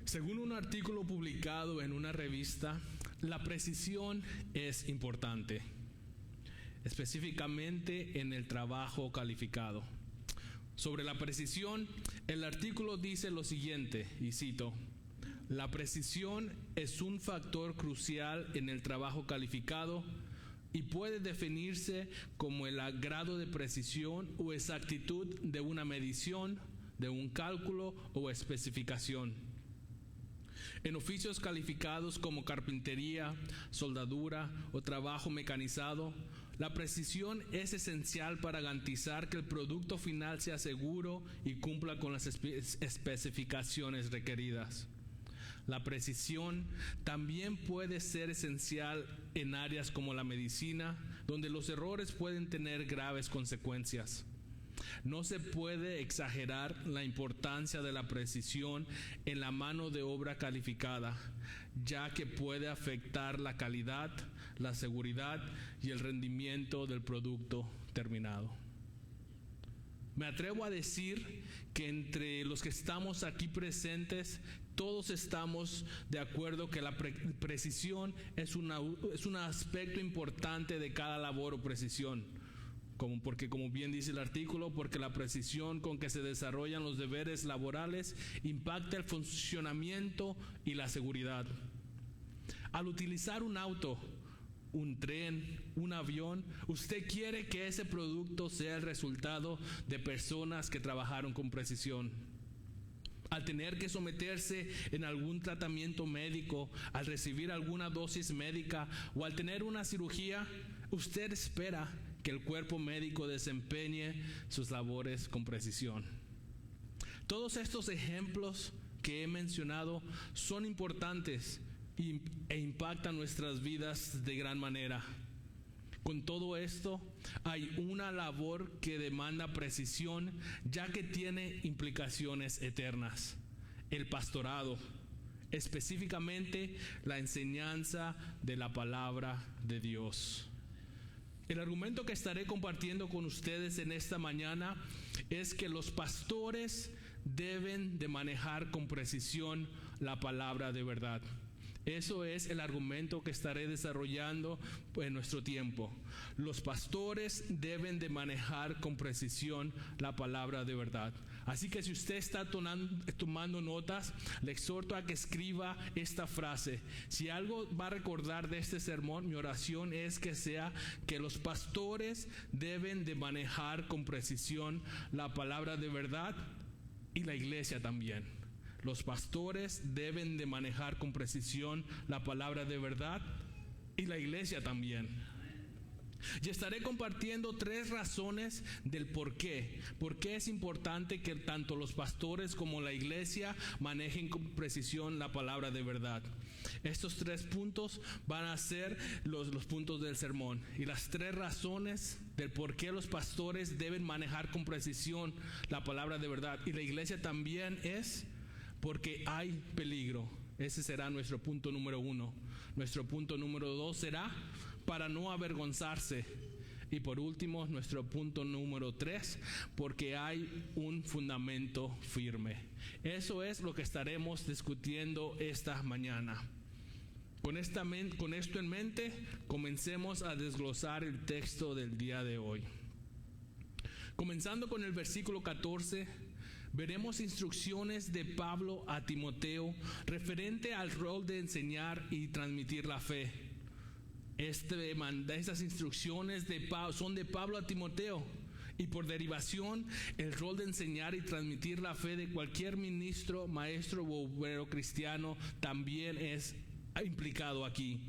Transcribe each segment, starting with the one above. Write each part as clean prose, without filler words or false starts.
Según un artículo publicado en una revista, la precisión es importante, específicamente en el trabajo calificado. Sobre la precisión, el artículo dice lo siguiente, y cito: la precisión es un factor crucial en el trabajo calificado y puede definirse como el grado de precisión o exactitud de una medición, de un cálculo o especificación. En oficios calificados como carpintería, soldadura o trabajo mecanizado, la precisión es esencial para garantizar que el producto final sea seguro y cumpla con las especificaciones requeridas. La precisión también puede ser esencial en áreas como la medicina, donde los errores pueden tener graves consecuencias. No se puede exagerar la importancia de la precisión en la mano de obra calificada, ya que puede afectar la calidad, la seguridad y el rendimiento del producto terminado. Me atrevo a decir que entre los que estamos aquí presentes, todos estamos de acuerdo que la precisión es un aspecto importante de cada labor o precisión. Porque como bien dice el artículo, porque la precisión con que se desarrollan los deberes laborales impacta el funcionamiento y la seguridad. Al utilizar un auto, un tren, un avión, usted quiere que ese producto sea el resultado de personas que trabajaron con precisión. Al tener que someterse en algún tratamiento médico, al recibir alguna dosis médica o al tener una cirugía, usted espera que el cuerpo médico desempeñe sus labores con precisión. Todos estos ejemplos que he mencionado son importantes e impactan nuestras vidas de gran manera. Con todo esto, hay una labor que demanda precisión, ya que tiene implicaciones eternas: el pastorado, específicamente la enseñanza de la palabra de Dios. El argumento que estaré compartiendo con ustedes en esta mañana es que los pastores deben de manejar con precisión la palabra de verdad. Eso es el argumento que estaré desarrollando en nuestro tiempo. Los pastores deben de manejar con precisión la palabra de verdad. Así que si usted está tomando notas, le exhorto a que escriba esta frase. Si algo va a recordar de este sermón, mi oración es que sea que los pastores deben de manejar con precisión la palabra de verdad, y la iglesia también. Los pastores deben de manejar con precisión la palabra de verdad, y la iglesia también. Y estaré compartiendo 3 razones del por qué es importante que tanto los pastores como la iglesia manejen con precisión la palabra de verdad. Estos 3 puntos van a ser los puntos del sermón, y las 3 razones del por qué los pastores deben manejar con precisión la palabra de verdad, y la iglesia también, es porque hay peligro. Ese será nuestro punto número 1. Nuestro punto número 2 será para no avergonzarse. Y por último, nuestro punto número 3, porque hay un fundamento firme. Eso es lo que estaremos discutiendo esta mañana. Con esto en mente, comencemos a desglosar el texto del día de hoy. Comenzando con el versículo 14, veremos instrucciones de Pablo a Timoteo referente al rol de enseñar y transmitir la fe. Estas instrucciones son de Pablo a Timoteo, y por derivación, el rol de enseñar y transmitir la fe de cualquier ministro, maestro u obrero cristiano también es implicado aquí.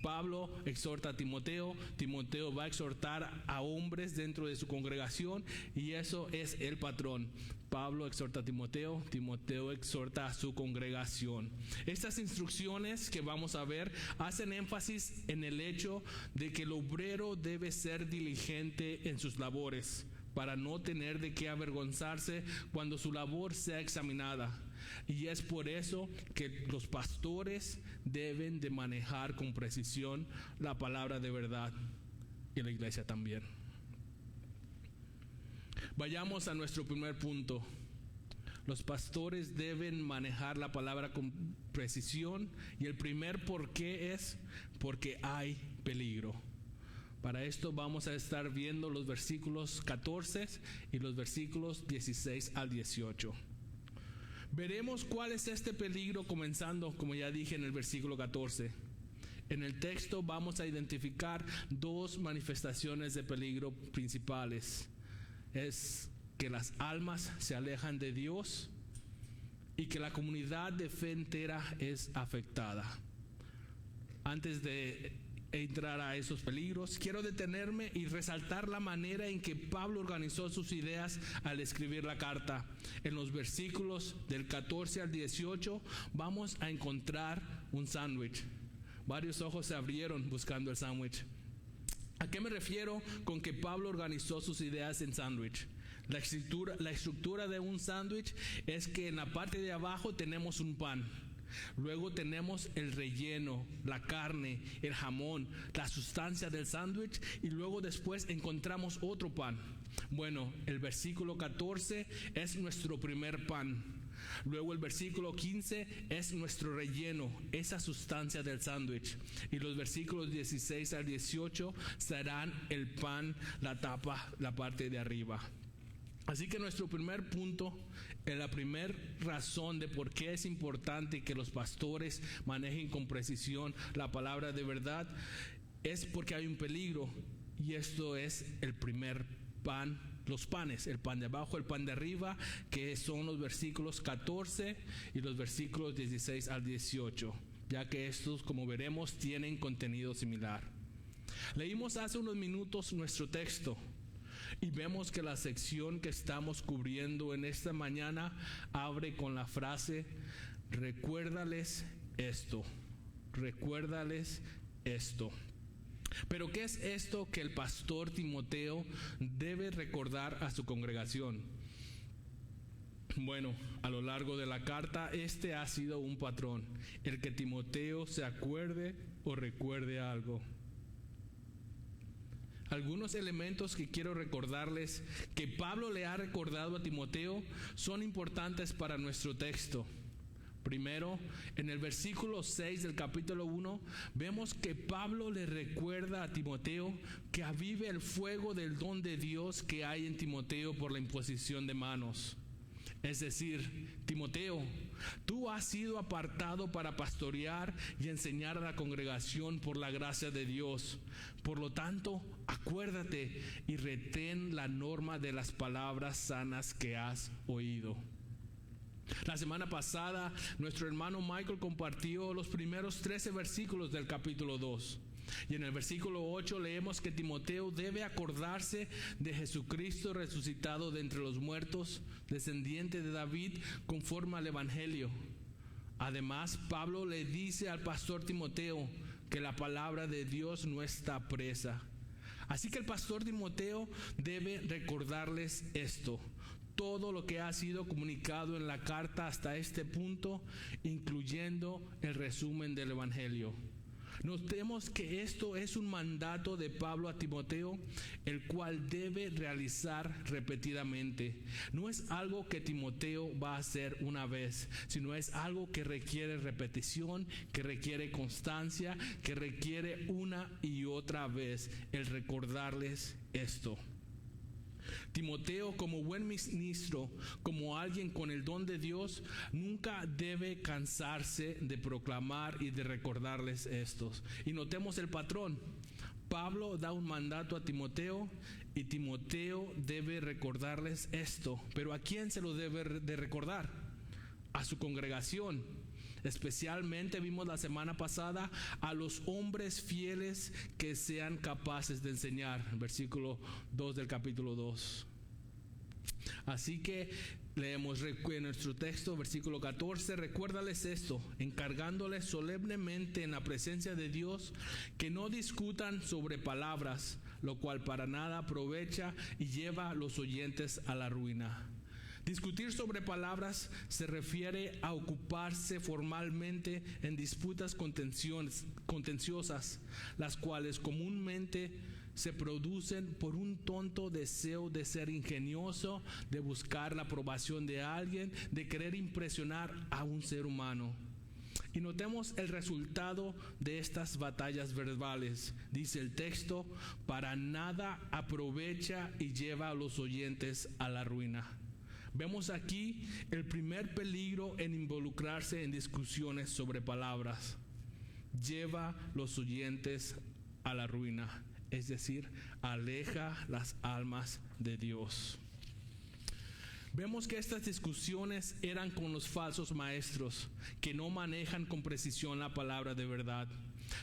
Pablo exhorta a Timoteo, Timoteo va a exhortar a hombres dentro de su congregación, y eso es el patrón. Pablo exhorta a Timoteo, Timoteo exhorta a su congregación. Estas instrucciones que vamos a ver hacen énfasis en el hecho de que el obrero debe ser diligente en sus labores, para no tener de qué avergonzarse cuando su labor sea examinada. Y es por eso que los pastores deben de manejar con precisión la palabra de verdad, y la iglesia también. Vayamos a nuestro primer punto. Los pastores deben manejar la palabra con precisión, y el primer por qué es porque hay peligro. Para esto vamos a estar viendo los versículos 14 y los versículos 16 al 18. Veremos cuál es este peligro, comenzando, como ya dije, en el versículo 14. En el texto vamos a identificar dos manifestaciones de peligro principales. Es que las almas se alejan de Dios y que la comunidad de fe entera es afectada. Antes de entrar a esos peligros, quiero detenerme y resaltar la manera en que Pablo organizó sus ideas al escribir la carta. En los versículos del 14 al 18 vamos a encontrar un sándwich. Varios ojos se abrieron buscando el sándwich. ¿A qué me refiero con que Pablo organizó sus ideas en sándwich? La estructura de un sándwich es que en la parte de abajo tenemos un pan. Luego tenemos el relleno, la carne, el jamón, la sustancia del sándwich, y luego después encontramos otro pan. Bueno, el versículo 14 es nuestro primer pan. Luego el versículo 15 es nuestro relleno, esa sustancia del sándwich. Y los versículos 16 al 18 serán el pan, la tapa, la parte de arriba. Así que nuestro primer punto, la primera razón de por qué es importante que los pastores manejen con precisión la palabra de verdad, es porque hay un peligro, y esto es el primer pan, los panes, el pan de abajo, el pan de arriba, que son los versículos 14 y los versículos 16 al 18, ya que estos, como veremos, tienen contenido similar. Leímos hace unos minutos nuestro texto y vemos que la sección que estamos cubriendo en esta mañana abre con la frase: recuérdales esto, recuérdales esto. Pero ¿qué es esto que el pastor Timoteo debe recordar a su congregación? Bueno, a lo largo de la carta este ha sido un patrón, el que Timoteo se acuerde o recuerde algo. Algunos elementos que quiero recordarles que Pablo le ha recordado a Timoteo son importantes para nuestro texto. Primero, en el versículo 6 del capítulo 1, vemos que Pablo le recuerda a Timoteo que avive el fuego del don de Dios que hay en Timoteo por la imposición de manos. Es decir, Timoteo, tú has sido apartado para pastorear y enseñar a la congregación por la gracia de Dios. Por lo tanto, acuérdate y retén la norma de las palabras sanas que has oído. La semana pasada, nuestro hermano Michael compartió los primeros 13 versículos del capítulo 2. Y en el versículo 8 leemos que Timoteo debe acordarse de Jesucristo resucitado de entre los muertos, descendiente de David, conforme al Evangelio. Además, Pablo le dice al pastor Timoteo que la palabra de Dios no está presa. Así que el pastor Timoteo debe recordarles esto: todo lo que ha sido comunicado en la carta hasta este punto, incluyendo el resumen del Evangelio. Notemos que esto es un mandato de Pablo a Timoteo, el cual debe realizar repetidamente. No es algo que Timoteo va a hacer una vez, sino es algo que requiere repetición, que requiere constancia, que requiere una y otra vez el recordarles esto. Timoteo, como buen ministro, como alguien con el don de Dios, nunca debe cansarse de proclamar y de recordarles estos. Y notemos el patrón. Pablo da un mandato a Timoteo y Timoteo debe recordarles esto. Pero ¿a quién se lo debe de recordar? A su congregación. Especialmente vimos la semana pasada a los hombres fieles que sean capaces de enseñar, versículo 2 del capítulo 2. Así que leemos en nuestro texto, versículo 14: recuérdales esto, encargándoles solemnemente en la presencia de Dios que no discutan sobre palabras, lo cual para nada aprovecha y lleva a los oyentes a la ruina. Discutir sobre palabras se refiere a ocuparse formalmente en disputas contenciosas, las cuales comúnmente se producen por un tonto deseo de ser ingenioso, de buscar la aprobación de alguien, de querer impresionar a un ser humano. Y notemos el resultado de estas batallas verbales. Dice el texto: para nada aprovecha y lleva a los oyentes a la ruina. Vemos aquí el primer peligro en involucrarse en discusiones sobre palabras. Lleva los oyentes a la ruina, es decir, aleja las almas de Dios. Vemos que estas discusiones eran con los falsos maestros que no manejan con precisión la palabra de verdad.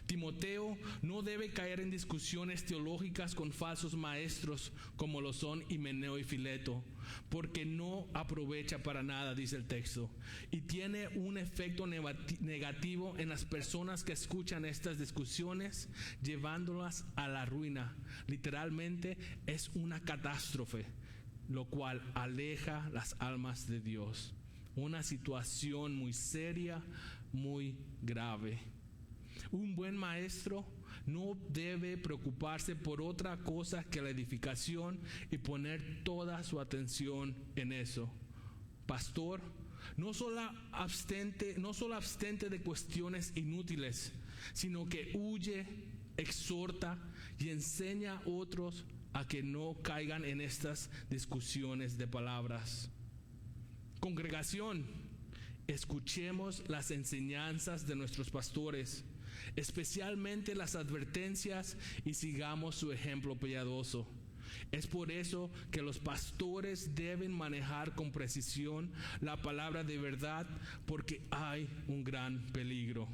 Timoteo no debe caer en discusiones teológicas con falsos maestros como lo son Himeneo y Fileto, porque no aprovecha para nada, dice el texto, y tiene un efecto negativo en las personas que escuchan estas discusiones, llevándolas a la ruina. Literalmente es una catástrofe, lo cual aleja las almas de Dios. Una situación muy seria, muy grave. Un buen maestro no debe preocuparse por otra cosa que la edificación y poner toda su atención en eso. Pastor, no solo abstente de cuestiones inútiles, sino que huye, exhorta y enseña a otros a que no caigan en estas discusiones de palabras. Congregación, escuchemos las enseñanzas de nuestros pastores, especialmente las advertencias, y sigamos su ejemplo piadoso. Es por eso que los pastores deben manejar con precisión la palabra de verdad, porque hay un gran peligro.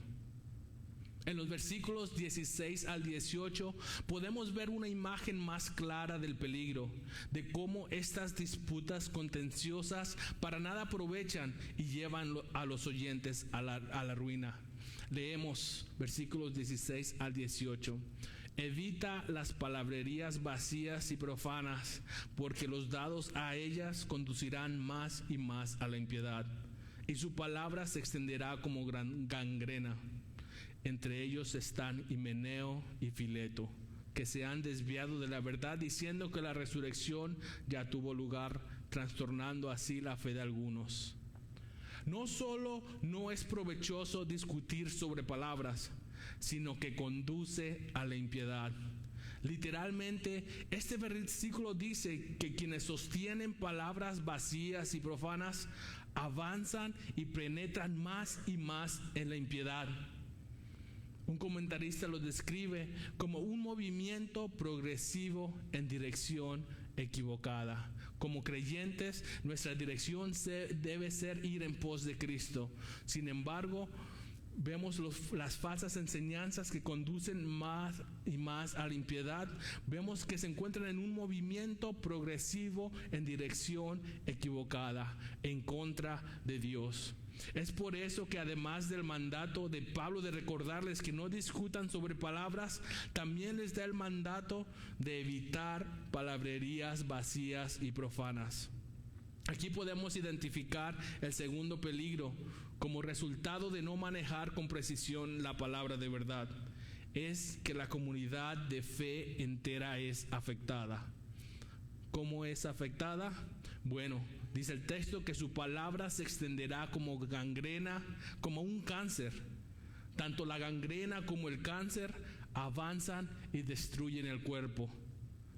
En los versículos 16 al 18 podemos ver una imagen más clara del peligro, de cómo estas disputas contenciosas para nada aprovechan y llevan a los oyentes a la ruina. Leemos versículos 16 al 18. Evita las palabrerías vacías y profanas, porque los dados a ellas conducirán más y más a la impiedad, y su palabra se extenderá como gangrena. Entre ellos están Himeneo y Fileto, que se han desviado de la verdad, diciendo que la resurrección ya tuvo lugar, trastornando así la fe de algunos. No solo no es provechoso discutir sobre palabras, sino que conduce a la impiedad. Literalmente, este versículo dice que quienes sostienen palabras vacías y profanas avanzan y penetran más y más en la impiedad. Un comentarista lo describe como un movimiento progresivo en dirección equivocada. Como creyentes, nuestra dirección debe ser ir en pos de Cristo. Sin embargo, vemos las falsas enseñanzas que conducen más y más a la impiedad. Vemos que se encuentran en un movimiento progresivo en dirección equivocada, en contra de Dios. Es por eso que además del mandato de Pablo de recordarles que no discutan sobre palabras, también les da el mandato de evitar palabrerías vacías y profanas. Aquí podemos identificar el segundo peligro como resultado de no manejar con precisión la palabra de verdad. Es que la comunidad de fe entera es afectada. ¿Cómo es afectada? Bueno, dice el texto que su palabra se extenderá como gangrena, como un cáncer. Tanto la gangrena como el cáncer avanzan y destruyen el cuerpo.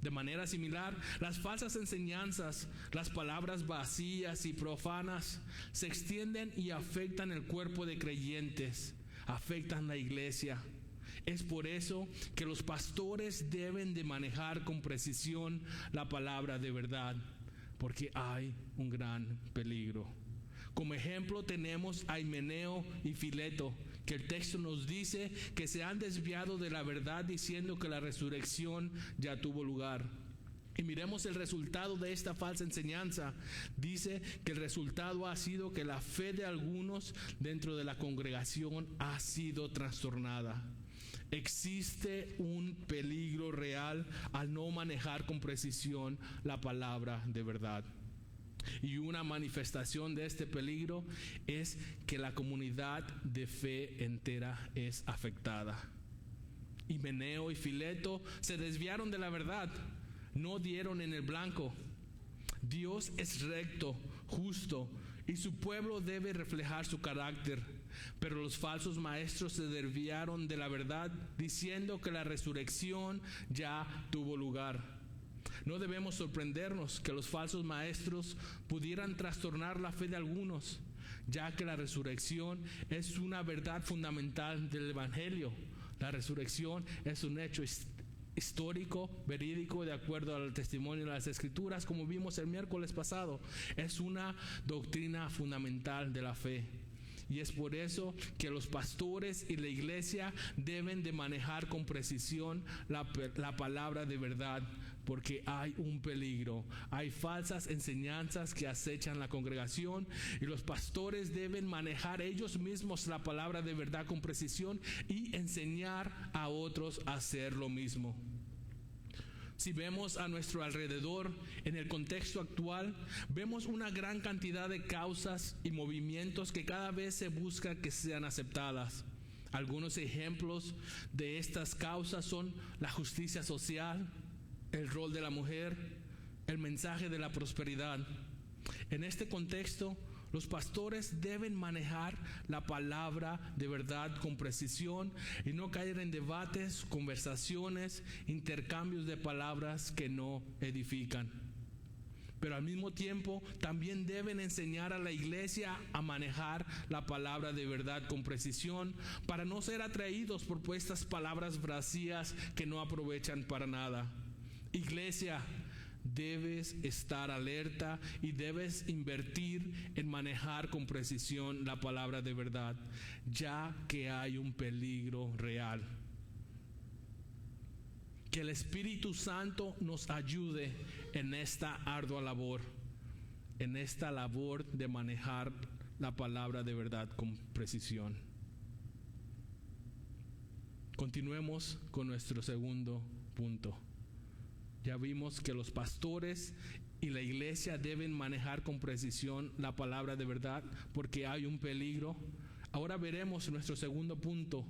De manera similar, las falsas enseñanzas, las palabras vacías y profanas, se extienden y afectan el cuerpo de creyentes, afectan la iglesia. Es por eso que los pastores deben de manejar con precisión la palabra de verdad, porque hay un gran peligro. Como ejemplo tenemos a Himeneo y Fileto, que el texto nos dice que se han desviado de la verdad diciendo que la resurrección ya tuvo lugar. Y miremos el resultado de esta falsa enseñanza. Dice que el resultado ha sido que la fe de algunos dentro de la congregación ha sido trastornada. Existe un peligro real al no manejar con precisión la palabra de verdad. Y una manifestación de este peligro es que la comunidad de fe entera es afectada. Himeneo y Fileto se desviaron de la verdad, no dieron en el blanco. Dios es recto, justo, y su pueblo debe reflejar su carácter. Pero los falsos maestros se desviaron de la verdad, diciendo que la resurrección ya tuvo lugar. No debemos sorprendernos que los falsos maestros pudieran trastornar la fe de algunos, ya que la resurrección es una verdad fundamental del Evangelio. La resurrección es un hecho histórico, verídico, de acuerdo al testimonio de las Escrituras, como vimos el miércoles pasado. Es una doctrina fundamental de la fe. Y es por eso que los pastores y la iglesia deben de manejar con precisión la palabra de verdad, porque hay un peligro, hay falsas enseñanzas que acechan la congregación, y los pastores deben manejar ellos mismos la palabra de verdad con precisión y enseñar a otros a hacer lo mismo. Si vemos a nuestro alrededor, en el contexto actual, vemos una gran cantidad de causas y movimientos que cada vez se busca que sean aceptadas. Algunos ejemplos de estas causas son la justicia social, el rol de la mujer, el mensaje de la prosperidad. En este contexto, los pastores deben manejar la palabra de verdad con precisión y no caer en debates, conversaciones, intercambios de palabras que no edifican. Pero al mismo tiempo también deben enseñar a la iglesia a manejar la palabra de verdad con precisión para no ser atraídos por estas palabras vacías que no aprovechan para nada. Iglesia, debes estar alerta y debes invertir en manejar con precisión la palabra de verdad, ya que hay un peligro real. Que el Espíritu Santo nos ayude en esta ardua labor, en esta labor de manejar la palabra de verdad con precisión. Continuemos con nuestro segundo punto. Ya vimos que los pastores y la iglesia deben manejar con precisión la palabra de verdad porque hay un peligro. Ahora veremos nuestro segundo punto.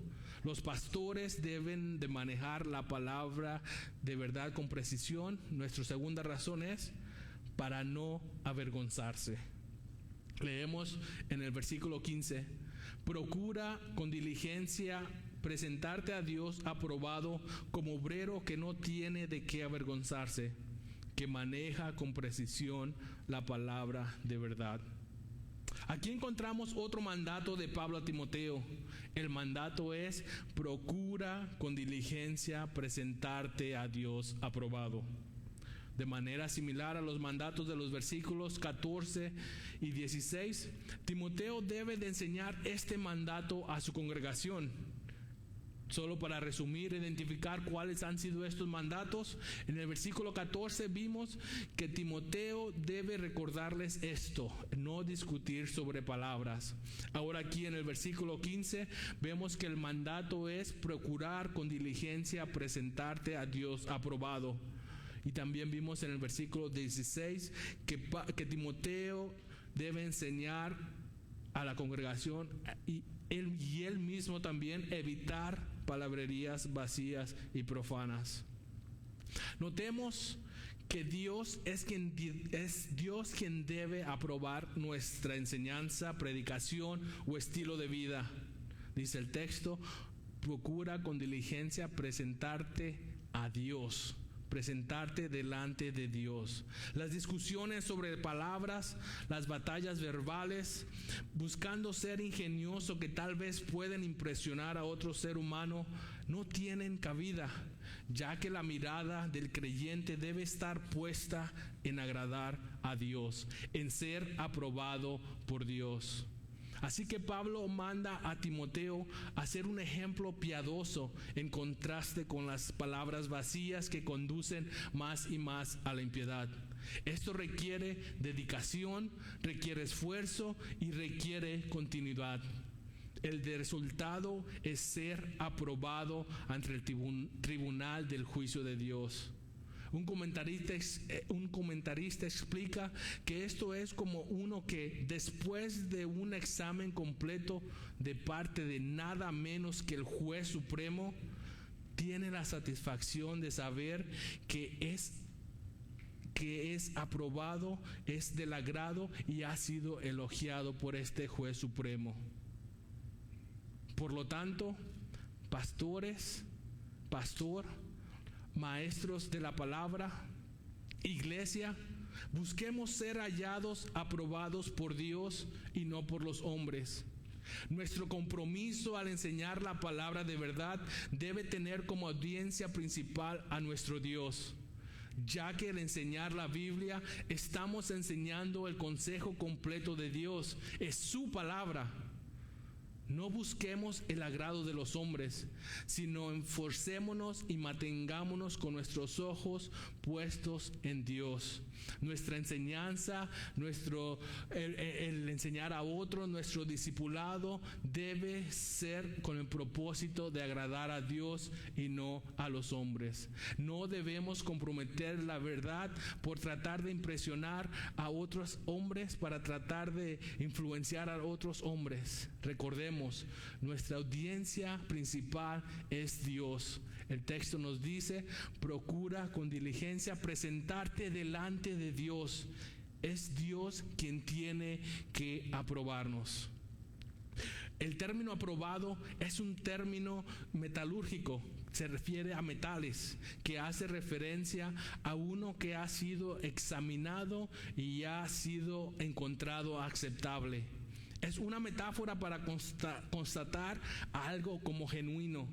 Los pastores deben de manejar la palabra de verdad con precisión. Nuestra segunda razón es para no avergonzarse. Leemos en el versículo 15: procura con diligencia presentarte a Dios aprobado como obrero que no tiene de qué avergonzarse, que maneja con precisión la palabra de verdad. Aquí encontramos otro mandato de Pablo a Timoteo. El mandato es: procura con diligencia presentarte a Dios aprobado. De manera similar a los mandatos de los versículos 14 y 16, Timoteo debe de enseñar este mandato a su congregación. Solo para resumir, identificar cuáles han sido estos mandatos. En el versículo 14 vimos que Timoteo debe recordarles esto: no discutir sobre palabras. Ahora aquí en el versículo 15 vemos que el mandato es procurar con diligencia presentarte a Dios aprobado. Y también vimos en el versículo 16 que Timoteo debe enseñar a la congregación y él mismo también evitar palabrerías vacías y profanas. Notemos que Dios es Dios quien debe aprobar nuestra enseñanza, predicación o estilo de vida. Dice el texto: procura con diligencia presentarte a Dios. Presentarte delante de Dios. Las discusiones sobre palabras, las batallas verbales, buscando ser ingenioso que tal vez pueden impresionar a otro ser humano, no tienen cabida, ya que la mirada del creyente debe estar puesta en agradar a Dios, en ser aprobado por Dios. Así que Pablo manda a Timoteo a ser un ejemplo piadoso en contraste con las palabras vacías que conducen más y más a la impiedad. Esto requiere dedicación, requiere esfuerzo y requiere continuidad. El resultado es ser aprobado ante el tribunal del juicio de Dios. Un comentarista explica que esto es como uno que después de un examen completo de parte de nada menos que el juez supremo, tiene la satisfacción de saber que es aprobado, es del agrado y ha sido elogiado por este juez supremo. Por lo tanto, pastor, maestros de la palabra, iglesia, busquemos ser hallados aprobados por Dios y no por los hombres. Nuestro compromiso al enseñar la palabra de verdad debe tener como audiencia principal a nuestro Dios, ya que al enseñar la Biblia estamos enseñando el consejo completo de Dios, es su palabra. No busquemos el agrado de los hombres, sino esforcémonos y mantengámonos con nuestros ojos puestos en Dios. Nuestra enseñanza, el enseñar a otros, nuestro discipulado debe ser con el propósito de agradar a Dios y no a los hombres. No debemos comprometer la verdad por tratar de impresionar a otros hombres, para tratar de influenciar a otros hombres. Recordemos, nuestra audiencia principal es Dios. El texto nos dice: procura con diligencia presentarte delante de Dios. Es Dios quien tiene que aprobarnos. El término aprobado es un término metalúrgico, se refiere a metales, que hace referencia a uno que ha sido examinado y ha sido encontrado aceptable. Es una metáfora para constatar algo como genuino.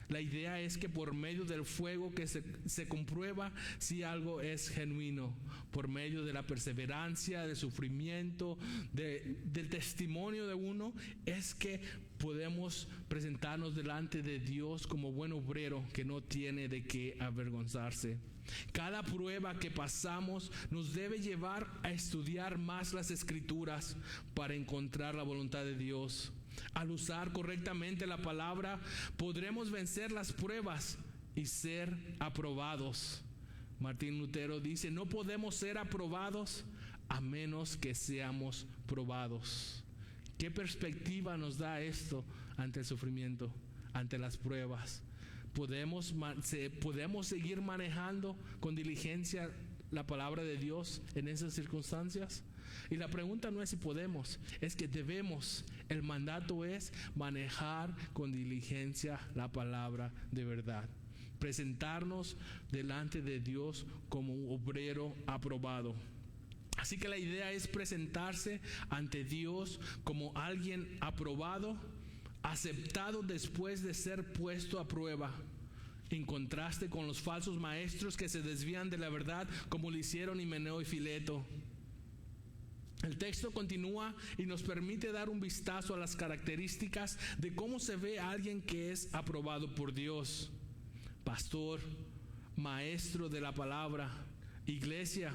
La idea es que por medio del fuego que se comprueba si algo es genuino, por medio de la perseverancia, del sufrimiento, del testimonio de uno, es que podemos presentarnos delante de Dios como buen obrero que no tiene de qué avergonzarse. Cada prueba que pasamos nos debe llevar a estudiar más las Escrituras para encontrar la voluntad de Dios. Al usar correctamente la palabra, podremos vencer las pruebas y ser aprobados. Martín Lutero dice: no podemos ser aprobados a menos que seamos probados. ¿Qué perspectiva nos da esto ante el sufrimiento, ante las pruebas? ¿Podemos seguir manejando con diligencia la palabra de Dios en esas circunstancias? Y la pregunta no es si podemos, es que debemos. El mandato es manejar con diligencia la palabra de verdad. Presentarnos delante de Dios como un obrero aprobado. Así que la idea es presentarse ante Dios como alguien aprobado, aceptado después de ser puesto a prueba, en contraste con los falsos maestros que se desvían de la verdad, como lo hicieron Himeneo y Fileto. El texto continúa y nos permite dar un vistazo a las características de cómo se ve a alguien que es aprobado por Dios. Pastor, maestro de la palabra, iglesia,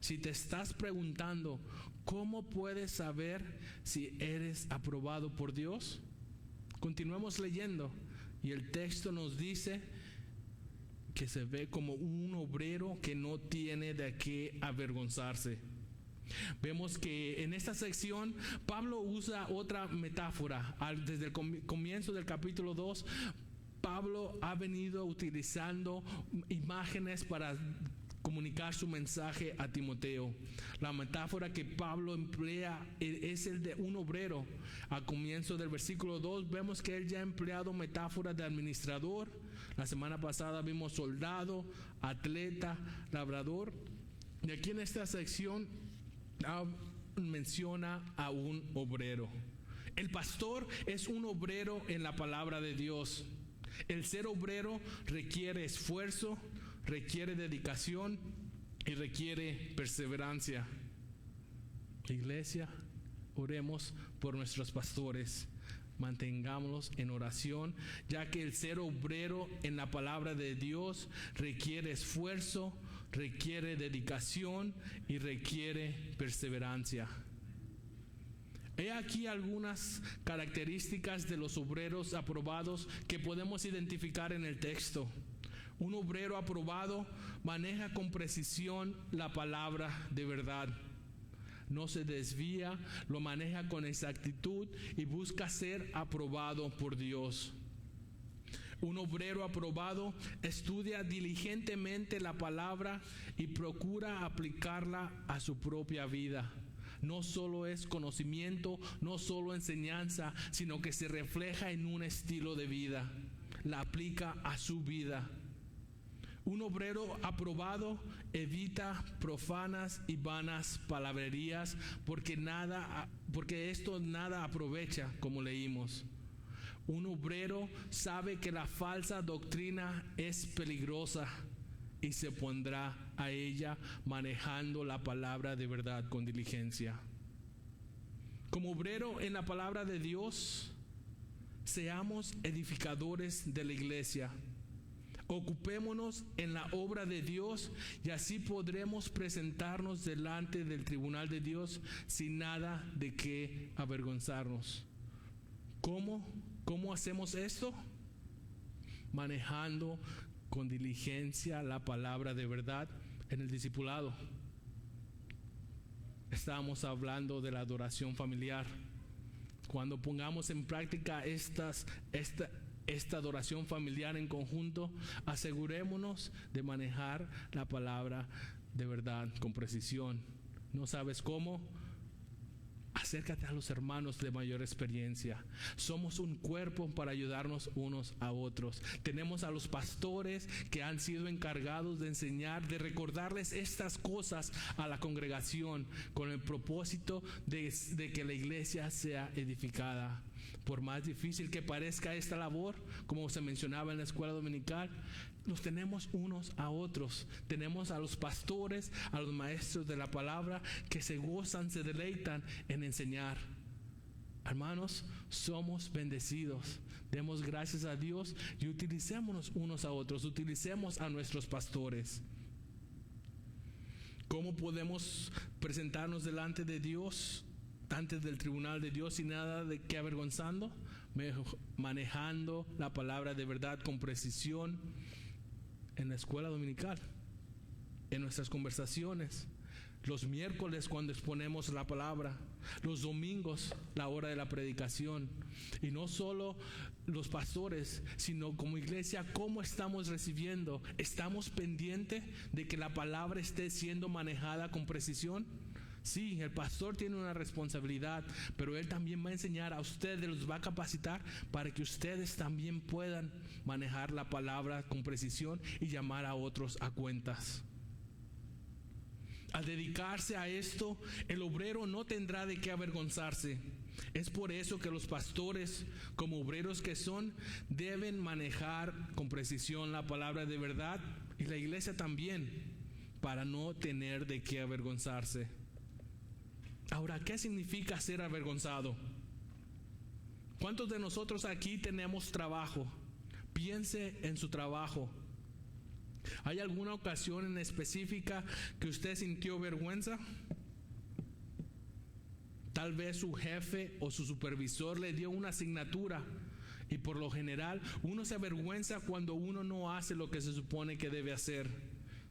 si te estás preguntando ¿cómo puedes saber si eres aprobado por Dios? Continuemos leyendo y el texto nos dice que se ve como un obrero que no tiene de qué avergonzarse. Vemos que en esta sección Pablo usa otra metáfora. Desde el comienzo del capítulo 2, Pablo ha venido utilizando imágenes para comunicar su mensaje a Timoteo. La metáfora que Pablo emplea es el de un obrero. Al comienzo del versículo 2 vemos que él ya ha empleado metáforas de administrador. La semana pasada vimos soldado, atleta, labrador. Y aquí en esta sección menciona a un obrero. El pastor es un obrero en la palabra de Dios. El ser obrero requiere esfuerzo, requiere dedicación y requiere perseverancia. Iglesia, oremos por nuestros pastores. Mantengámoslos en oración, ya que el ser obrero en la palabra de Dios requiere esfuerzo, requiere dedicación y requiere perseverancia. He aquí algunas características de los obreros aprobados que podemos identificar en el texto. Un obrero aprobado maneja con precisión la palabra de verdad. No se desvía, lo maneja con exactitud y busca ser aprobado por Dios. Un obrero aprobado estudia diligentemente la palabra y procura aplicarla a su propia vida. No solo es conocimiento, no solo enseñanza, sino que se refleja en un estilo de vida. La aplica a su vida. Un obrero aprobado evita profanas y vanas palabrerías porque esto nada aprovecha, como leímos. Un obrero sabe que la falsa doctrina es peligrosa y se pondrá a ella manejando la palabra de verdad con diligencia. Como obrero en la palabra de Dios, seamos edificadores de la iglesia. Ocupémonos en la obra de Dios y así podremos presentarnos delante del tribunal de Dios sin nada de qué avergonzarnos. ¿Cómo hacemos esto? Manejando con diligencia la palabra de verdad en el discipulado. Estábamos hablando de la adoración familiar. Cuando pongamos en práctica esta adoración familiar en conjunto, asegurémonos de manejar la palabra de verdad con precisión. ¿No sabes cómo? Acércate a los hermanos de mayor experiencia. Somos un cuerpo para ayudarnos unos a otros. Tenemos a los pastores que han sido encargados de enseñar, de recordarles estas cosas a la congregación con el propósito de que la iglesia sea edificada. Por más difícil que parezca esta labor, como se mencionaba en la escuela dominical, nos tenemos unos a otros. Tenemos a los pastores, a los maestros de la palabra que se gozan, se deleitan en enseñar. Hermanos, somos bendecidos. Demos gracias a Dios y utilicémonos unos a otros. Utilicemos a nuestros pastores. ¿Cómo podemos presentarnos delante de Dios, antes del tribunal de Dios, sin nada de qué avergonzando? Manejando la palabra de verdad con precisión en la escuela dominical, en nuestras conversaciones, los miércoles cuando exponemos la palabra, los domingos la hora de la predicación. Y no solo los pastores, sino como iglesia, ¿cómo estamos recibiendo? ¿Estamos pendientes de que la palabra esté siendo manejada con precisión? Sí, el pastor tiene una responsabilidad, pero él también va a enseñar a ustedes, los va a capacitar para que ustedes también puedan manejar la palabra con precisión y llamar a otros a cuentas. Al dedicarse a esto, el obrero no tendrá de qué avergonzarse. Es por eso que los pastores, como obreros que son, deben manejar con precisión la palabra de verdad, y la iglesia también, para no tener de qué avergonzarse. Ahora, ¿qué significa ser avergonzado? ¿Cuántos de nosotros aquí tenemos trabajo? Piense en su trabajo. ¿Hay alguna ocasión en específica que usted sintió vergüenza? Tal vez su jefe o su supervisor le dio una asignatura y por lo general uno se avergüenza cuando uno no hace lo que se supone que debe hacer.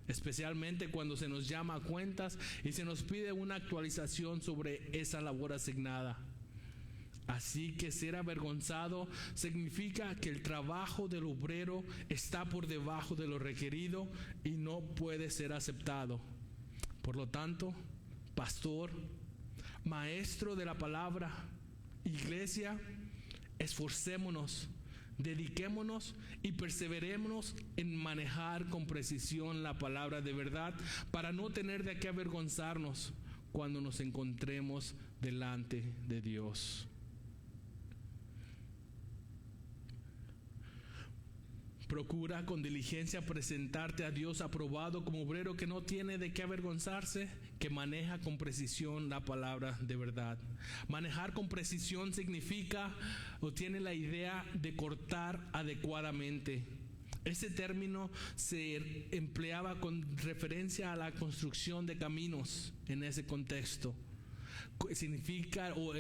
Especialmente cuando se nos llama a cuentas y se nos pide una actualización sobre esa labor asignada. Así que ser avergonzado significa que el trabajo del obrero está por debajo de lo requerido y no puede ser aceptado. Por lo tanto, pastor, maestro de la palabra, iglesia, esforcémonos, dediquémonos y perseverémonos en manejar con precisión la palabra de verdad para no tener de qué avergonzarnos cuando nos encontremos delante de Dios. Procura con diligencia presentarte a Dios aprobado como obrero que no tiene de qué avergonzarse, que maneja con precisión la palabra de verdad. Manejar con precisión significa o tiene la idea de cortar adecuadamente. Este término se empleaba con referencia a la construcción de caminos en ese contexto. Significa o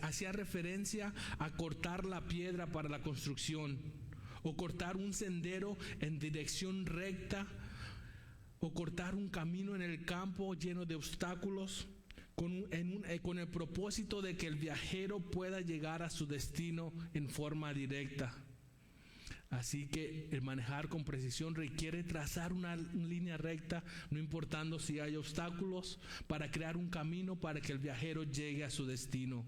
hacía referencia a cortar la piedra para la construcción, o cortar un sendero en dirección recta, o cortar un camino en el campo lleno de obstáculos, con el propósito de que el viajero pueda llegar a su destino en forma directa. Así que el manejar con precisión requiere trazar una línea recta, no importando si hay obstáculos, para crear un camino para que el viajero llegue a su destino.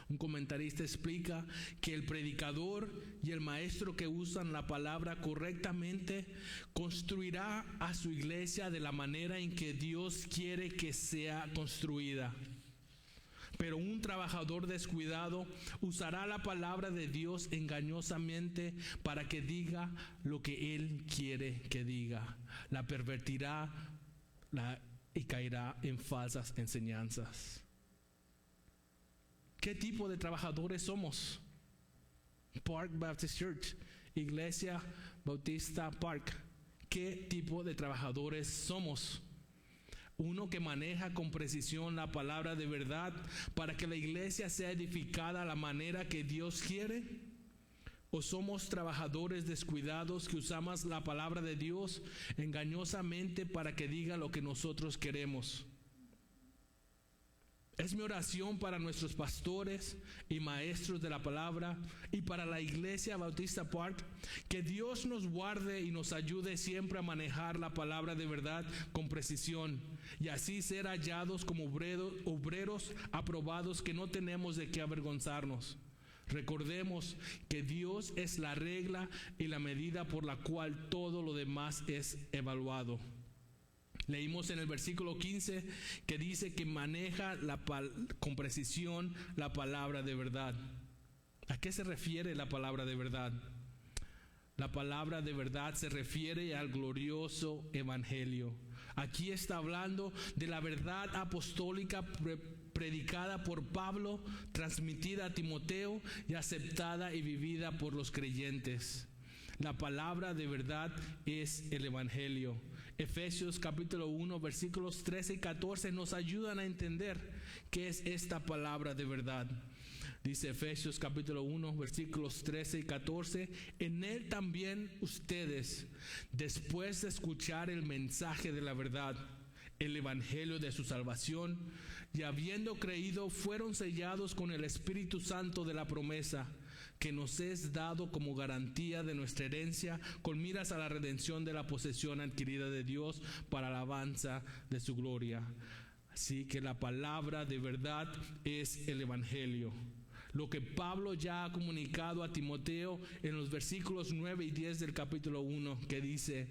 Un comentarista explica que el predicador y el maestro que usan la palabra correctamente construirá a su iglesia de la manera en que Dios quiere que sea construida. Pero un trabajador descuidado usará la palabra de Dios engañosamente para que diga lo que él quiere que diga. La pervertirá y caerá en falsas enseñanzas. ¿Qué tipo de trabajadores somos? Park Baptist Church, Iglesia Bautista Park. ¿Qué tipo de trabajadores somos? Uno que maneja con precisión la palabra de verdad para que la iglesia sea edificada a la manera que Dios quiere. ¿O somos trabajadores descuidados que usamos la palabra de Dios engañosamente para que diga lo que nosotros queremos? Es mi oración para nuestros pastores y maestros de la palabra y para la Iglesia Bautista Park, que Dios nos guarde y nos ayude siempre a manejar la palabra de verdad con precisión y así ser hallados como obreros aprobados que no tenemos de qué avergonzarnos. Recordemos que Dios es la regla y la medida por la cual todo lo demás es evaluado. Leímos en el versículo 15 que dice que maneja con precisión la palabra de verdad. ¿A qué se refiere la palabra de verdad? La palabra de verdad se refiere al glorioso evangelio. Aquí está hablando de la verdad apostólica predicada por Pablo, transmitida a Timoteo y aceptada y vivida por los creyentes. La palabra de verdad es el evangelio. Efesios capítulo 1 versículos 13 y 14 nos ayudan a entender qué es esta palabra de verdad. Dice Efesios capítulo 1 versículos 13 y 14: en él también ustedes, después de escuchar el mensaje de la verdad, el evangelio de su salvación, y habiendo creído, fueron sellados con el Espíritu Santo de la promesa, que nos es dado como garantía de nuestra herencia, con miras a la redención de la posesión adquirida de Dios para alabanza de su gloria. Así que la palabra de verdad es el evangelio. Lo que Pablo ya ha comunicado a Timoteo en los versículos 9 y 10 del capítulo 1, que dice: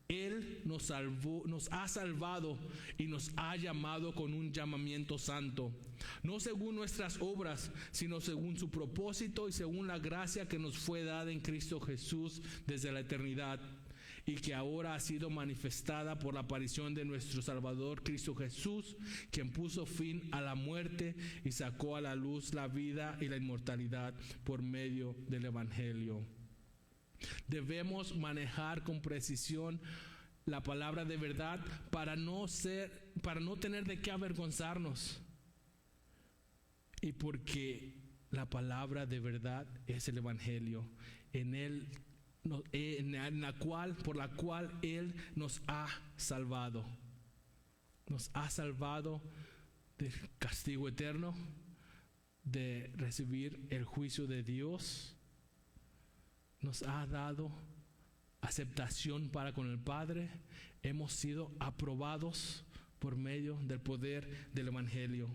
Él nos ha salvado y nos ha llamado con un llamamiento santo, no según nuestras obras, sino según su propósito y según la gracia que nos fue dada en Cristo Jesús desde la eternidad, y que ahora ha sido manifestada por la aparición de nuestro Salvador Cristo Jesús, quien puso fin a la muerte y sacó a la luz la vida y la inmortalidad por medio del evangelio. Debemos manejar con precisión la palabra de verdad para no tener de qué avergonzarnos. Y porque la palabra de verdad es el evangelio, por la cual Él nos ha salvado. Nos ha salvado del castigo eterno, de recibir el juicio de Dios. Nos ha dado aceptación para con el Padre. Hemos sido aprobados por medio del poder del evangelio.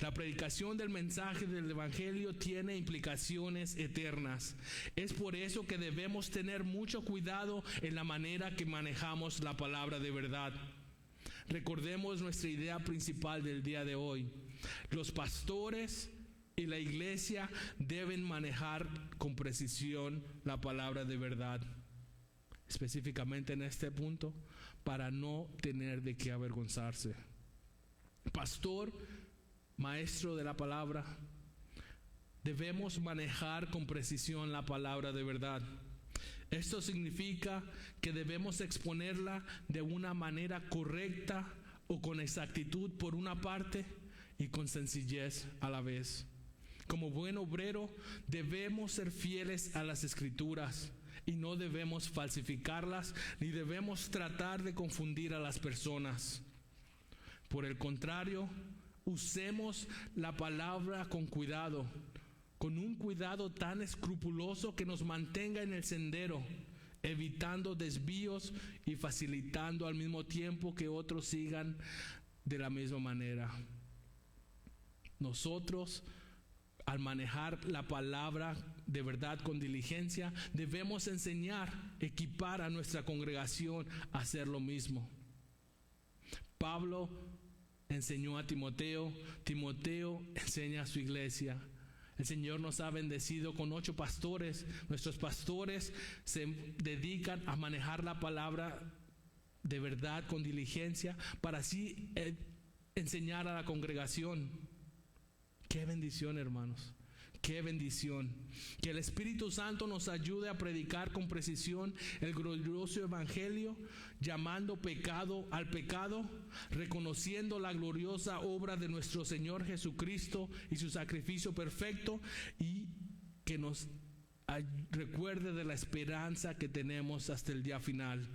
La predicación del mensaje del evangelio tiene implicaciones eternas. Es por eso que debemos tener mucho cuidado en la manera que manejamos la palabra de verdad. Recordemos nuestra idea principal del día de hoy. Los pastores y la iglesia deben manejar con precisión la palabra de verdad, específicamente en este punto, para no tener de qué avergonzarse. Pastor, maestro de la palabra, debemos manejar con precisión la palabra de verdad. Esto significa que debemos exponerla de una manera correcta o con exactitud por una parte y con sencillez a la vez. Como buen obrero, debemos ser fieles a las Escrituras y no debemos falsificarlas ni debemos tratar de confundir a las personas. Por el contrario, usemos la palabra con cuidado, con un cuidado tan escrupuloso que nos mantenga en el sendero, evitando desvíos y facilitando al mismo tiempo que otros sigan de la misma manera. Nosotros, al manejar la palabra de verdad con diligencia, debemos enseñar, equipar a nuestra congregación a hacer lo mismo. Pablo enseñó a Timoteo, Timoteo enseña a su iglesia. El Señor nos ha bendecido con 8 pastores. Nuestros pastores se dedican a manejar la palabra de verdad con diligencia para así enseñar a la congregación. Qué bendición, hermanos. Qué bendición. Que el Espíritu Santo nos ayude a predicar con precisión el glorioso evangelio, llamando pecado al pecado, reconociendo la gloriosa obra de nuestro Señor Jesucristo y su sacrificio perfecto, y que nos recuerde de la esperanza que tenemos hasta el día final.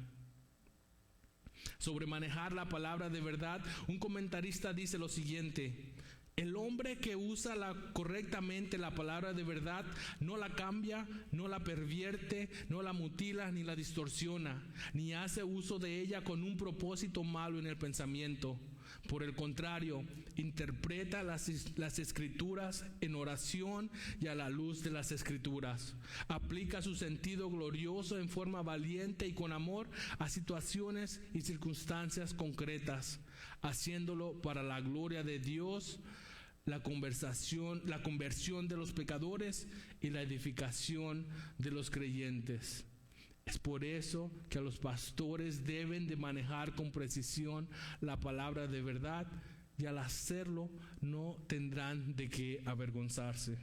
Sobre manejar la palabra de verdad, un comentarista dice lo siguiente: el hombre que usa correctamente la palabra de verdad no la cambia, no la pervierte, no la mutila ni la distorsiona, ni hace uso de ella con un propósito malo en el pensamiento. Por el contrario, interpreta las escrituras en oración y a la luz de las escrituras. Aplica su sentido glorioso en forma valiente y con amor a situaciones y circunstancias concretas, haciéndolo para la gloria de Dios, la conversión de los pecadores y la edificación de los creyentes. Es por eso que los pastores deben de manejar con precisión la palabra de verdad, y al hacerlo no tendrán de qué avergonzarse.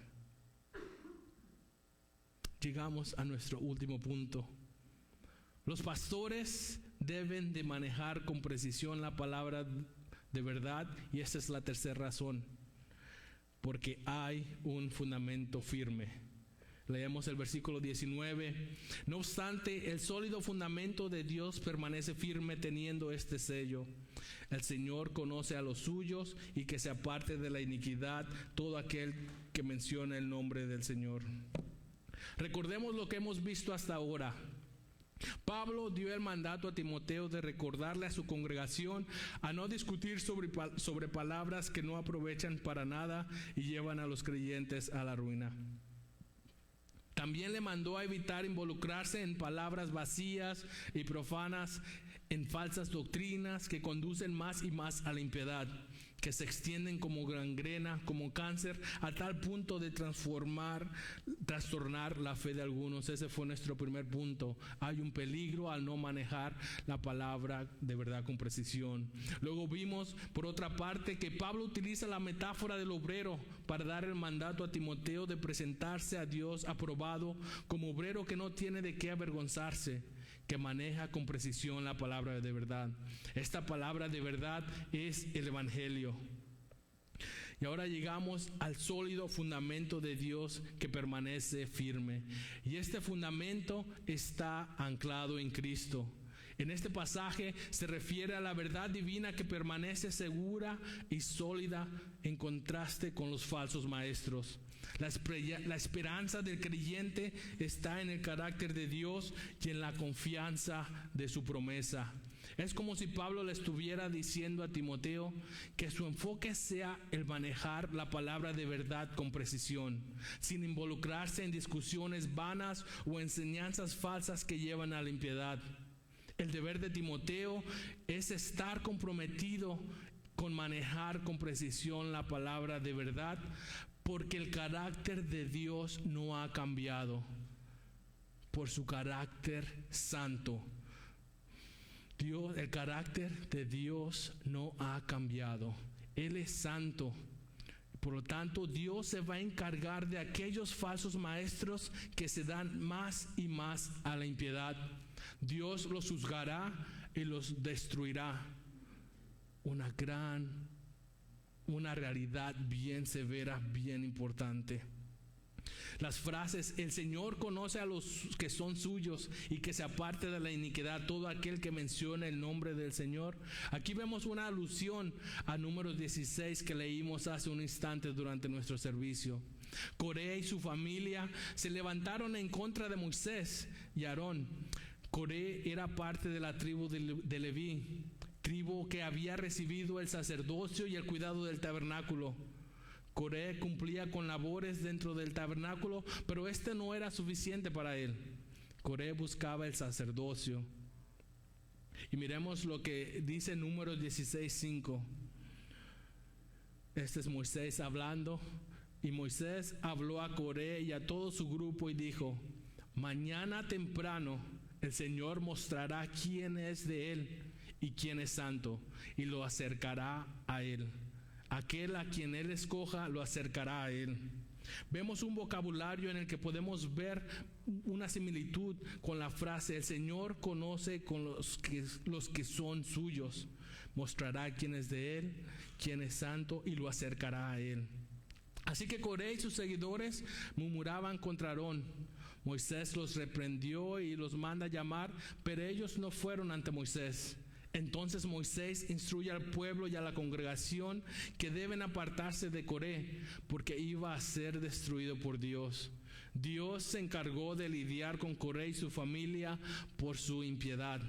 Llegamos a nuestro último punto. Los pastores deben de manejar con precisión la palabra de verdad, y esa es la tercera razón. Porque hay un fundamento firme. Leemos el versículo 19. No obstante, el sólido fundamento de Dios permanece firme teniendo este sello: el Señor conoce a los suyos, y que se aparte de la iniquidad todo aquel que menciona el nombre del Señor. Recordemos lo que hemos visto hasta ahora. Pablo dio el mandato a Timoteo de recordarle a su congregación a no discutir sobre palabras que no aprovechan para nada y llevan a los creyentes a la ruina. También le mandó a evitar involucrarse en palabras vacías y profanas, en falsas doctrinas que conducen más y más a la impiedad, que se extienden como gangrena, como cáncer, a tal punto de trastornar la fe de algunos. Ese fue nuestro primer punto. Hay un peligro al no manejar la palabra de verdad con precisión. Luego vimos, por otra parte, que Pablo utiliza la metáfora del obrero para dar el mandato a Timoteo de presentarse a Dios aprobado como obrero que no tiene de qué avergonzarse, que maneja con precisión la palabra de verdad. Esta palabra de verdad es el evangelio. Y ahora llegamos al sólido fundamento de Dios que permanece firme. Y este fundamento está anclado en Cristo. En este pasaje se refiere a la verdad divina que permanece segura y sólida en contraste con los falsos maestros. La esperanza del creyente está en el carácter de Dios y en la confianza de su promesa. Es como si Pablo le estuviera diciendo a Timoteo que su enfoque sea el manejar la palabra de verdad con precisión, sin involucrarse en discusiones vanas o enseñanzas falsas que llevan a la impiedad. El deber de Timoteo es estar comprometido con manejar con precisión la palabra de verdad, porque el carácter de Dios no ha cambiado por su carácter santo. El carácter de Dios no ha cambiado. Él es santo. Por lo tanto, Dios se va a encargar de aquellos falsos maestros que se dan más y más a la impiedad. Dios los juzgará y los destruirá. Una realidad bien severa, bien importante. Las frases: el Señor conoce a los que son suyos, y que se aparte de la iniquidad todo aquel que menciona el nombre del Señor. Aquí vemos una alusión a Números 16 que leímos hace un instante durante nuestro servicio. Coré y su familia se levantaron en contra de Moisés y Aarón. Coré era parte de la tribu de Leví, tribu que había recibido el sacerdocio y el cuidado del tabernáculo. Coré cumplía con labores dentro del tabernáculo, pero este no era suficiente para él. Coré buscaba el sacerdocio. Y miremos lo que dice Números 16:5. Este es Moisés hablando. Y Moisés habló a Coré y a todo su grupo y dijo: mañana temprano el Señor mostrará quién es de él y quién es santo, y lo acercará a él. Aquel a quien él escoja lo acercará a él. Vemos un vocabulario en el que podemos ver una similitud con la frase: el Señor conoce con los que son suyos. Mostrará quién es de él, quién es santo, y lo acercará a él. Así que Coré y sus seguidores murmuraban contra Aarón. Moisés los reprendió y los manda a llamar, pero ellos no fueron ante Moisés. Entonces Moisés instruye al pueblo y a la congregación que deben apartarse de Coré, porque iba a ser destruido por Dios. Dios se encargó de lidiar con Coré y su familia por su impiedad.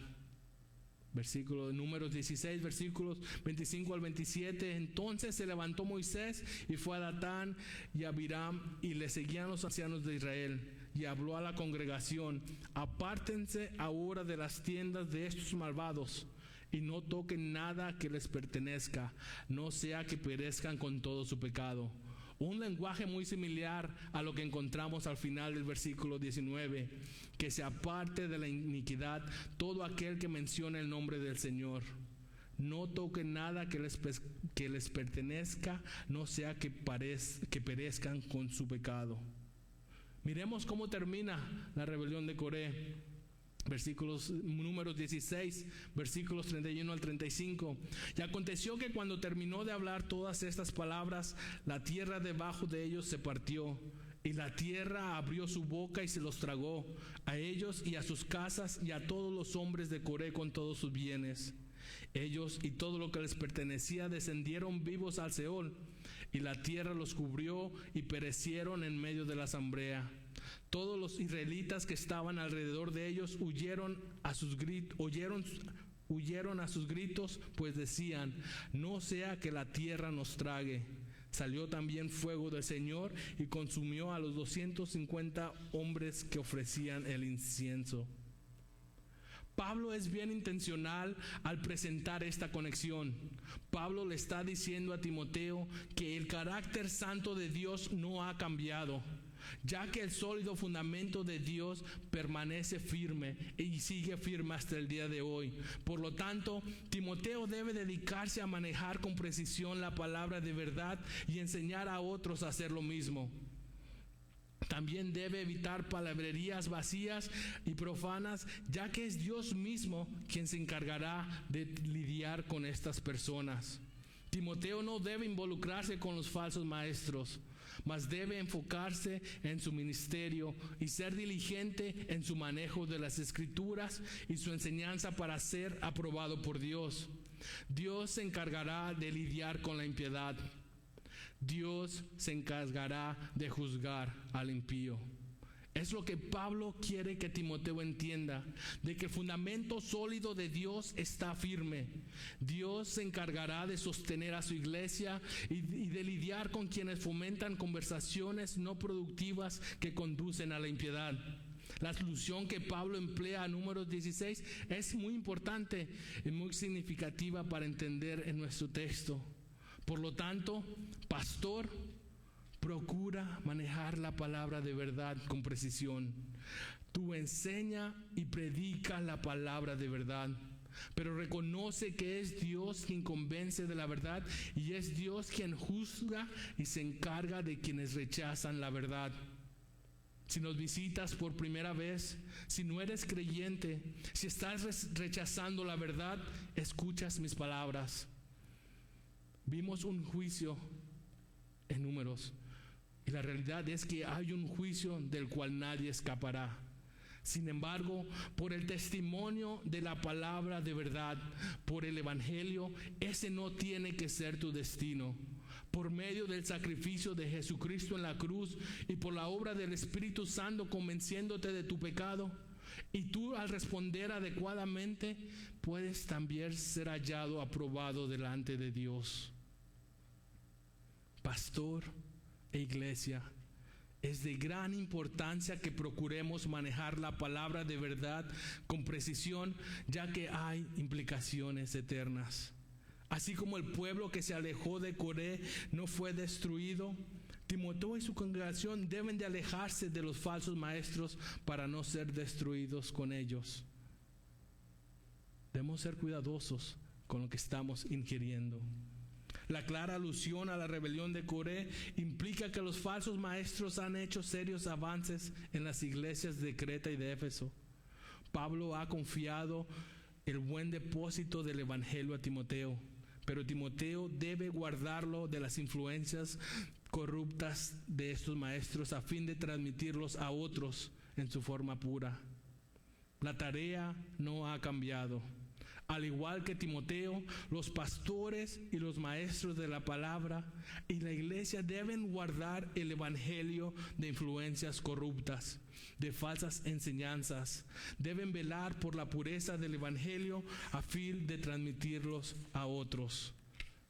Versículo de Números 16, versículos 25 al 27. Entonces se levantó Moisés y fue a Datán y a Abiram, y le seguían los ancianos de Israel, y habló a la congregación: apártense ahora de las tiendas de estos malvados, y no toquen nada que les pertenezca, no sea que perezcan con todo su pecado. Un lenguaje muy similar a lo que encontramos al final del versículo 19: que se aparte de la iniquidad todo aquel que menciona el nombre del Señor. No toquen nada que les pertenezca, no sea que perezcan con su pecado. Miremos cómo termina la rebelión de Coré. Números 16, versículos 31 al 35. Y aconteció que cuando terminó de hablar todas estas palabras, la tierra debajo de ellos se partió, y la tierra abrió su boca y se los tragó, a ellos y a sus casas y a todos los hombres de Coré con todos sus bienes. Ellos y todo lo que les pertenecía descendieron vivos al Seol, y la tierra los cubrió y perecieron en medio de la asamblea. Todos los israelitas que estaban alrededor de ellos huyeron a sus gritos, pues decían: no sea que la tierra nos trague. Salió también fuego del Señor y consumió a los 250 hombres que ofrecían el incienso. Pablo es bien intencional al presentar esta conexión. Pablo le está diciendo a Timoteo que el carácter santo de Dios no ha cambiado, ya que el sólido fundamento de Dios permanece firme y sigue firme hasta el día de hoy. Por lo tanto, Timoteo debe dedicarse a manejar con precisión la palabra de verdad y enseñar a otros a hacer lo mismo. También debe evitar palabrerías vacías y profanas, ya que es Dios mismo quien se encargará de lidiar con estas personas. Timoteo no debe involucrarse con los falsos maestros, mas debe enfocarse en su ministerio y ser diligente en su manejo de las Escrituras y su enseñanza para ser aprobado por Dios. Dios se encargará de lidiar con la impiedad. Dios se encargará de juzgar al impío. Es lo que Pablo quiere que Timoteo entienda, de que el fundamento sólido de Dios está firme. Dios se encargará de sostener a su iglesia y de lidiar con quienes fomentan conversaciones no productivas que conducen a la impiedad. La solución que Pablo emplea en Números 16 es muy importante y muy significativa para entender en nuestro texto. Por lo tanto, pastor, procura manejar la palabra de verdad con precisión. Tú enseña y predica la palabra de verdad, pero reconoce que es Dios quien convence de la verdad y es Dios quien juzga y se encarga de quienes rechazan la verdad. Si nos visitas por primera vez, si no eres creyente, si estás rechazando la verdad, escuchas mis palabras. Vimos un juicio en Números, y la realidad es que hay un juicio del cual nadie escapará. Sin embargo, por el testimonio de la palabra de verdad, por el evangelio, ese no tiene que ser tu destino. por medio del sacrificio de Jesucristo en la cruz y por la obra del Espíritu Santo convenciéndote de tu pecado. Y tú, al responder adecuadamente, puedes también ser hallado aprobado delante de Dios. Pastor e iglesia, es de gran importancia que procuremos manejar la palabra de verdad con precisión, ya que hay implicaciones eternas. Así como el pueblo que se alejó de Coré no fue destruido, Timoteo y su congregación deben de alejarse de los falsos maestros para no ser destruidos con ellos. Debemos ser cuidadosos con lo que estamos ingiriendo. La clara alusión a la rebelión de Coré implica que los falsos maestros han hecho serios avances en las iglesias de Creta y de Éfeso. Pablo ha confiado el buen depósito del evangelio a Timoteo, pero Timoteo debe guardarlo de las influencias corruptas de estos maestros a fin de transmitirlos a otros en su forma pura. La tarea no ha cambiado. Al igual que Timoteo, los pastores y los maestros de la palabra y la iglesia deben guardar el evangelio de influencias corruptas, de falsas enseñanzas. Deben velar por la pureza del evangelio a fin de transmitirlos a otros.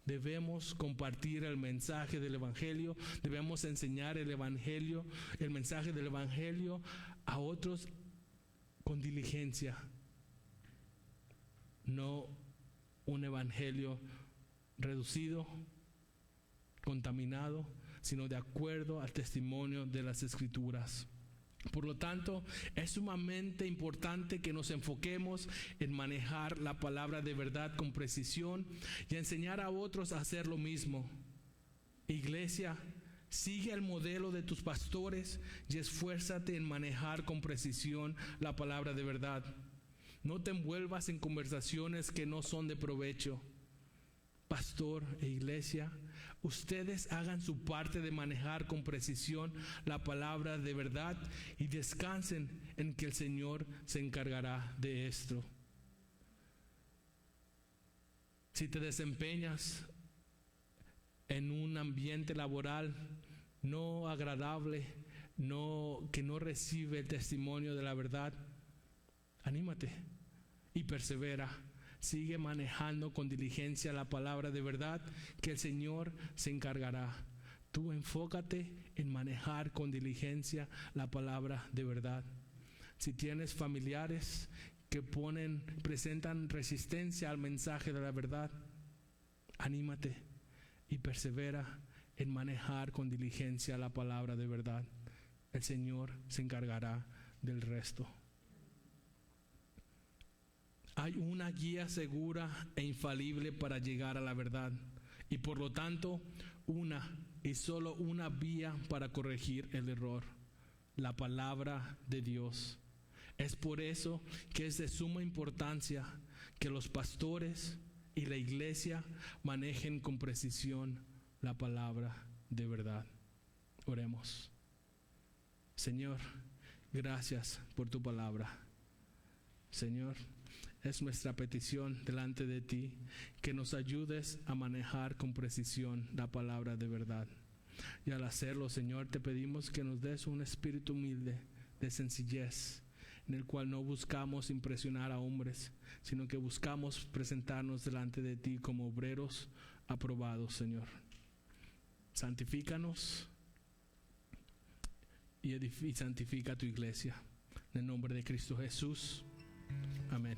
Debemos compartir el mensaje del evangelio, debemos enseñar el evangelio, el mensaje del evangelio a otros con diligencia. No un evangelio reducido, contaminado, sino de acuerdo al testimonio de las Escrituras. Por lo tanto, es sumamente importante que nos enfoquemos en manejar la palabra de verdad con precisión y enseñar a otros a hacer lo mismo. Iglesia, sigue el modelo de tus pastores y esfuérzate en manejar con precisión la palabra de verdad. No te envuelvas en conversaciones que no son de provecho. Pastor e iglesia, ustedes hagan su parte de manejar con precisión la palabra de verdad y descansen en que el Señor se encargará de esto. Si te desempeñas en un ambiente laboral no agradable, que no recibe el testimonio de la verdad, anímate y persevera. Sigue manejando con diligencia la palabra de verdad, que el Señor se encargará. Tú enfócate en manejar con diligencia la palabra de verdad. Si tienes familiares que presentan resistencia al mensaje de la verdad, anímate y persevera en manejar con diligencia la palabra de verdad. El Señor se encargará del resto. Hay una guía segura e infalible para llegar a la verdad y por lo tanto una y solo una vía para corregir el error: la palabra de Dios. Es por eso que es de suma importancia que los pastores y la iglesia manejen con precisión la palabra de verdad. Oremos. Señor, gracias por tu palabra. Señor, es nuestra petición delante de ti que nos ayudes a manejar con precisión la palabra de verdad. Y al hacerlo, Señor, te pedimos que nos des un espíritu humilde de sencillez, en el cual no buscamos impresionar a hombres, sino que buscamos presentarnos delante de ti como obreros aprobados, Señor. Santifícanos y santifica tu iglesia. En el nombre de Cristo Jesús. Amén.